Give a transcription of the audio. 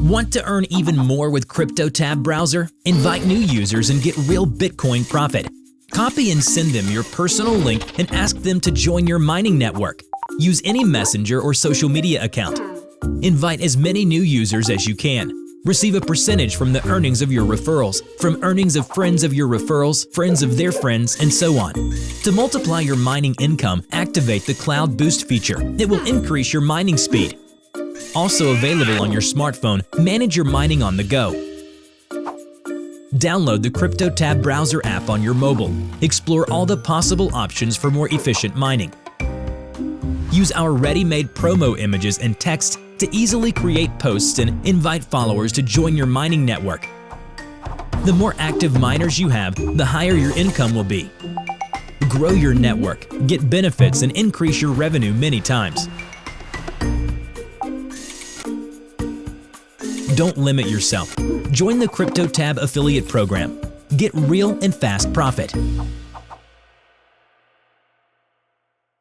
Want to earn even more with CryptoTab browser? Invite new users and get real Bitcoin profit. Copy and send them your personal link and ask them to join your mining network. Use any messenger or social media account. Invite as many new users as you can. Receive a percentage from the earnings of your referrals, from earnings of friends of your referrals, friends of their friends, and so on. To multiply your mining income, activate the Cloud Boost feature. It will increase your mining speed. Also available on your smartphone, manage your mining on the go. Download the CryptoTab browser app on your mobile. Explore all the possible options for more efficient mining. Use our ready-made promo images and text to easily create posts and invite followers to join your mining network. The more active miners you have, the higher your income will be. Grow your network, get benefits, and increase your revenue many times. Don't limit yourself. Join the CryptoTab affiliate program. Get real and fast profit.